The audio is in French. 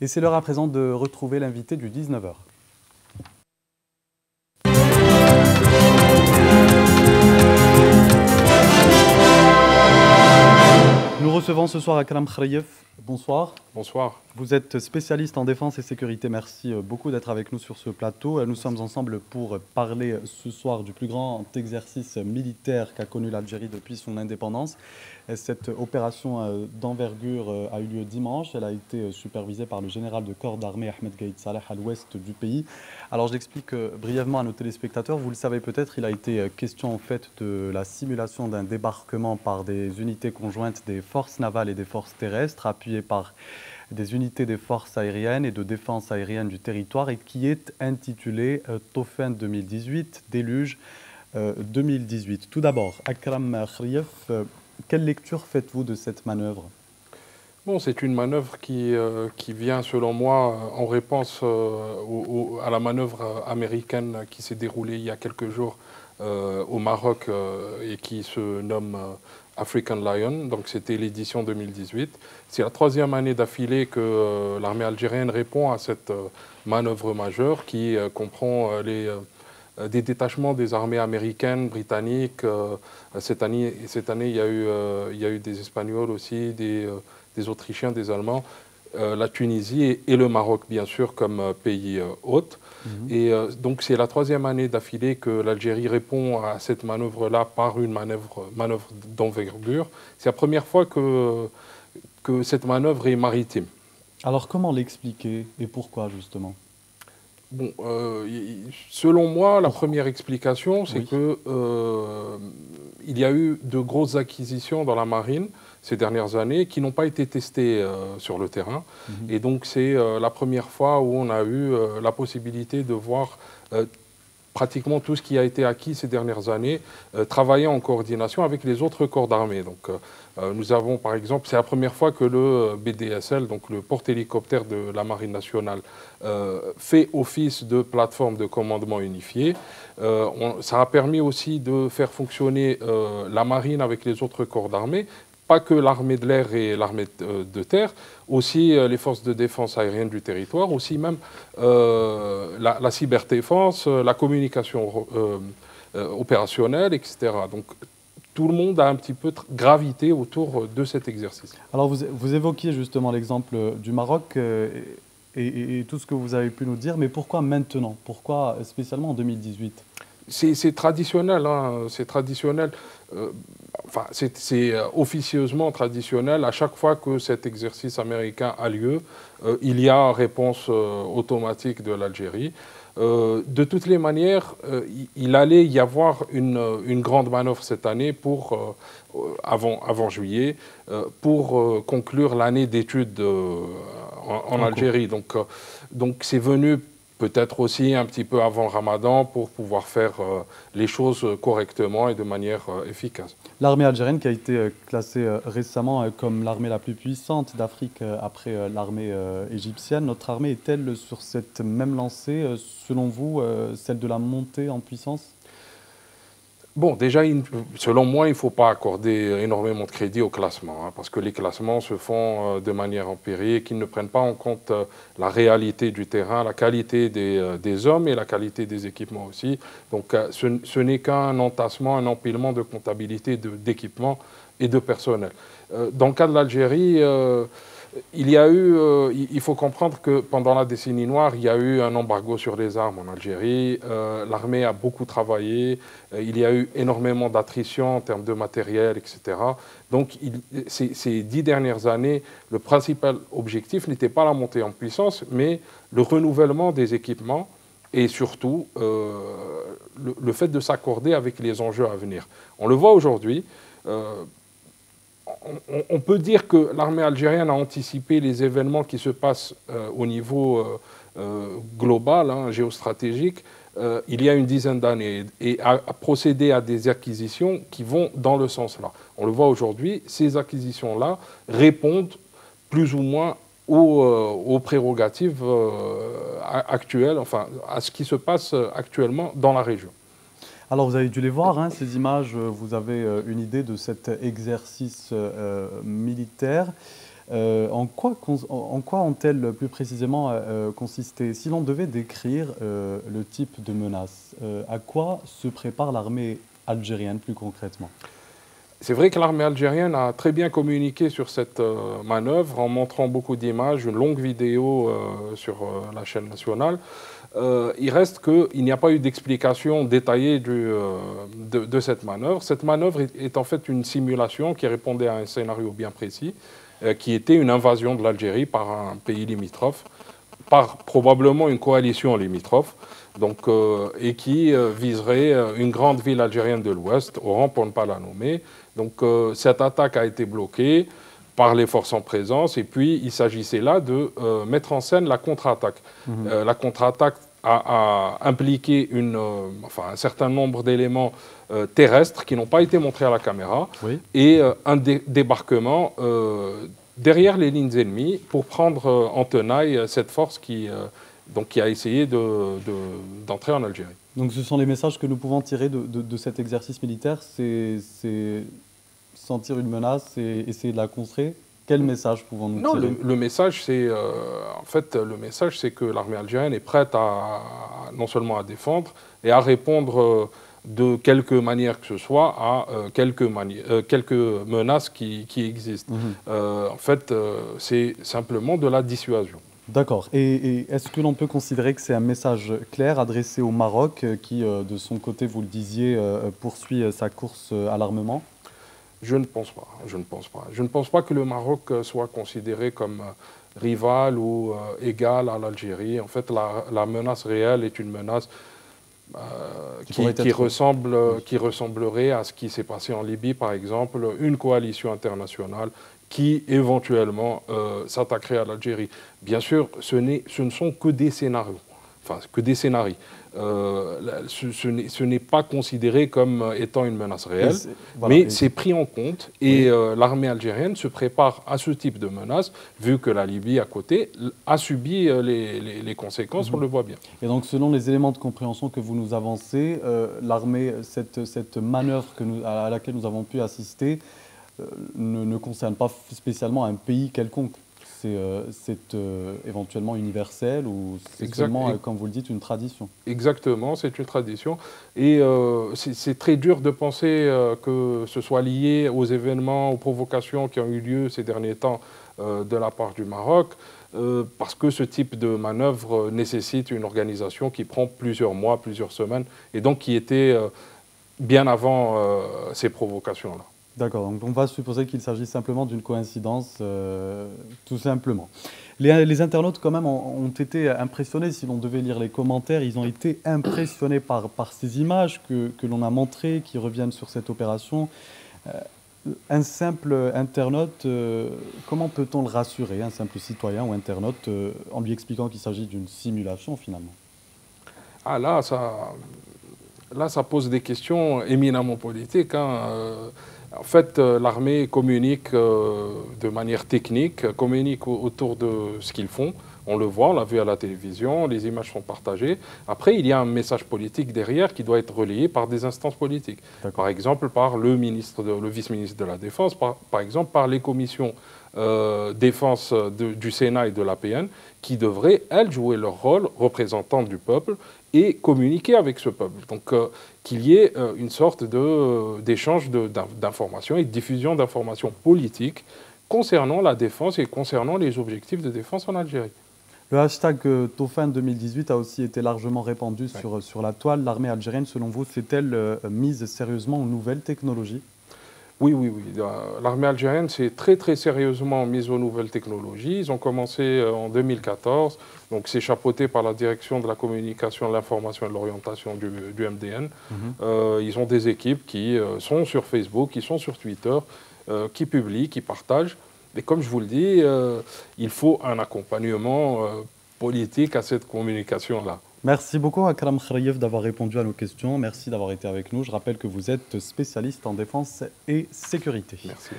Et c'est l'heure à présent de retrouver l'invité du 19h. Nous recevons ce soir Akram Khrayef. Bonsoir. Bonsoir. Vous êtes spécialiste en défense et sécurité. Merci beaucoup d'être avec nous sur ce plateau. Nous sommes ensemble pour parler ce soir du plus grand exercice militaire qu'a connu l'Algérie depuis son indépendance. Cette opération d'envergure a eu lieu dimanche. Elle a été supervisée par le général de corps d'armée Ahmed Gaïd Saleh à l'ouest du pays. Alors je l'explique brièvement à nos téléspectateurs. Vous le savez peut-être, il a été question en fait de la simulation d'un débarquement par des unités conjointes des forces navales et des forces terrestres, appuyées par des unités des forces aériennes et de défense aérienne du territoire, et qui est intitulé Tofen 2018, Déluge 2018. Tout d'abord, Akram Khrayef, quelle lecture faites-vous de cette manœuvre? Bon, c'est une manœuvre qui vient, selon moi, en réponse à la manœuvre américaine qui s'est déroulée il y a quelques jours au Maroc et qui se nomme African Lion. Donc c'était l'édition 2018. C'est la troisième année d'affilée que l'armée algérienne répond à cette manœuvre majeure qui comprend des détachements des armées américaines, britanniques. Cette année, il y a eu des Espagnols aussi, des Autrichiens, des Allemands, la Tunisie et le Maroc, bien sûr, comme pays hôte. Et donc, c'est la troisième année d'affilée que l'Algérie répond à cette manœuvre-là par une manœuvre d'envergure. C'est la première fois que cette manœuvre est maritime. Alors, comment l'expliquer et pourquoi, justement? Bon, selon moi, la première explication, c'est que il y a eu de grosses acquisitions dans la marine ces dernières années qui n'ont pas été testées sur le terrain. Et donc, c'est la première fois où on a eu la possibilité de voir pratiquement tout ce qui a été acquis ces dernières années, travailler en coordination avec les autres corps d'armée. Donc, nous avons, par exemple, c'est la première fois que le BDSL, donc le porte-hélicoptère de la Marine nationale, fait office de plateforme de commandement unifié. Ça a permis aussi de faire fonctionner la marine avec les autres corps d'armée, pas que l'armée de l'air et l'armée de terre, aussi les forces de défense aérienne du territoire, aussi même la cyberdéfense, la communication opérationnelle, etc. Donc tout le monde a un petit peu gravité autour de cet exercice. Alors vous évoquiez justement l'exemple du Maroc et tout ce que vous avez pu nous dire, mais pourquoi maintenant? Pourquoi spécialement en 2018? C'est traditionnel, hein, c'est traditionnel. Enfin, c'est officieusement traditionnel. À chaque fois que cet exercice américain a lieu, il y a réponse automatique de l'Algérie. De toutes les manières, il allait y avoir une grande manœuvre cette année avant juillet pour conclure l'année d'études en Algérie. Donc c'est venu peut-être aussi un petit peu avant le Ramadan pour pouvoir faire les choses correctement et de manière efficace. L'armée algérienne qui a été classée récemment comme l'armée la plus puissante d'Afrique après l'armée égyptienne, notre armée est-elle sur cette même lancée, selon vous, celle de la montée en puissance? Bon, déjà, selon moi, il ne faut pas accorder énormément de crédit au classement, hein, parce que les classements se font de manière empirique, ils ne prennent pas en compte la réalité du terrain, la qualité des hommes et la qualité des équipements aussi. Donc, ce n'est qu'un entassement, un empilement de comptabilité d'équipements et de personnel. Dans le cas de l'Algérie, il faut comprendre que pendant la décennie noire, il y a eu un embargo sur les armes en Algérie. L'armée a beaucoup travaillé. Il y a eu énormément d'attrition en termes de matériel, etc. Donc, ces 10 dernières années, le principal objectif n'était pas la montée en puissance, mais le renouvellement des équipements et surtout le fait de s'accorder avec les enjeux à venir. On le voit aujourd'hui. On peut dire que l'armée algérienne a anticipé les événements qui se passent au niveau global, hein, géostratégique, il y a une dizaine d'années et a procédé à des acquisitions qui vont dans le sens-là. On le voit aujourd'hui, ces acquisitions-là répondent plus ou moins aux prérogatives actuelles, enfin à ce qui se passe actuellement dans la région. Alors vous avez dû les voir, hein, ces images, vous avez une idée de cet exercice militaire. En quoi ont-elles plus précisément consisté? Si l'on devait décrire le type de menace, à quoi se prépare l'armée algérienne plus concrètement? C'est vrai que l'armée algérienne a très bien communiqué sur cette manœuvre en montrant beaucoup d'images, une longue vidéo sur la chaîne nationale. Il reste qu'il n'y a pas eu d'explication détaillée de cette manœuvre. Cette manœuvre est en fait une simulation qui répondait à un scénario bien précis, qui était une invasion de l'Algérie par un pays limitrophe, par probablement une coalition limitrophe, donc, et qui viserait une grande ville algérienne de l'Ouest, Oran pour ne pas la nommer. Donc cette attaque a été bloquée par les forces en présence, et puis il s'agissait là de mettre en scène la contre-attaque. La contre-attaque a impliqué un certain nombre d'éléments terrestres qui n'ont pas été montrés à la caméra, oui, et un débarquement derrière les lignes ennemies pour prendre en tenaille cette force qui a essayé d'entrer en Algérie. Donc ce sont les messages que nous pouvons tirer de cet exercice militaire, c'est sentir une menace et essayer de la contrer. Quel message pouvons-nous tirer? Non, le message, c'est en fait, le message, c'est que l'armée algérienne est prête non seulement à défendre et à répondre de quelque manière que ce soit à quelques menaces qui existent. En fait, c'est simplement de la dissuasion. D'accord. Et est-ce que l'on peut considérer que c'est un message clair adressé au Maroc qui, de son côté, vous le disiez, poursuit sa course à l'armement? Je ne pense pas. Je ne pense pas. Je ne pense pas que le Maroc soit considéré comme rival ou égal à l'Algérie. En fait, la menace réelle est une menace qui ressemblerait à ce qui s'est passé en Libye, par exemple, une coalition internationale qui éventuellement s'attaquerait à l'Algérie. Bien sûr, ce ne sont que des scénarios, enfin que des scénarios. Ce n'est pas considéré comme étant une menace réelle, mais c'est pris en compte et oui, l'armée algérienne se prépare à ce type de menace, vu que la Libye à côté a subi les conséquences, on le voit bien. Et donc selon les éléments de compréhension que vous nous avancez, l'armée, cette manœuvre à laquelle nous avons pu assister, ne concerne pas spécialement un pays quelconque. C'est éventuellement universel ou c'est seulement, comme vous le dites, une tradition? Exactement, c'est une tradition. Et c'est très dur de penser que ce soit lié aux événements, aux provocations qui ont eu lieu ces derniers temps de la part du Maroc, parce que ce type de manœuvre nécessite une organisation qui prend plusieurs mois, plusieurs semaines, et donc qui était bien avant ces provocations-là. D'accord, donc on va supposer qu'il s'agit simplement d'une coïncidence, tout simplement. Les internautes, quand même, ont été impressionnés. Si l'on devait lire les commentaires, ils ont été impressionnés par ces images que l'on a montrées, qui reviennent sur cette opération. Un simple internaute, comment peut-on le rassurer, un simple citoyen ou internaute, en lui expliquant qu'il s'agit d'une simulation, finalement? Ah, là, ça pose des questions éminemment politiques, hein. En fait, l'armée communique de manière technique, communique autour de ce qu'ils font. On le voit, on l'a vu à la télévision, les images sont partagées. Après, il y a un message politique derrière qui doit être relayé par des instances politiques. Par exemple, par le vice-ministre de la Défense, par exemple par les commissions défense du Sénat et de l'APN, qui devraient, elles, jouer leur rôle représentant du peuple et communiquer avec ce peuple. Donc, qu'il y ait une sorte d'échange d'informations et de diffusion d'informations politiques concernant la défense et concernant les objectifs de défense en Algérie. Le hashtag Tofan 2018 a aussi été largement répandu sur la toile. L'armée algérienne, selon vous, s'est-elle mise sérieusement aux nouvelles technologies? Oui, oui, oui. L'armée algérienne s'est très, très sérieusement mise aux nouvelles technologies. Ils ont commencé en 2014. Donc, c'est chapeauté par la direction de la communication, de l'information et de l'orientation du MDN. Ils ont des équipes qui sont sur Facebook, qui sont sur Twitter, qui publient, qui partagent. Et comme je vous le dis, il faut un accompagnement politique à cette communication-là. Merci beaucoup Akram Khraïev d'avoir répondu à nos questions. Merci d'avoir été avec nous. Je rappelle que vous êtes spécialiste en défense et sécurité. Merci.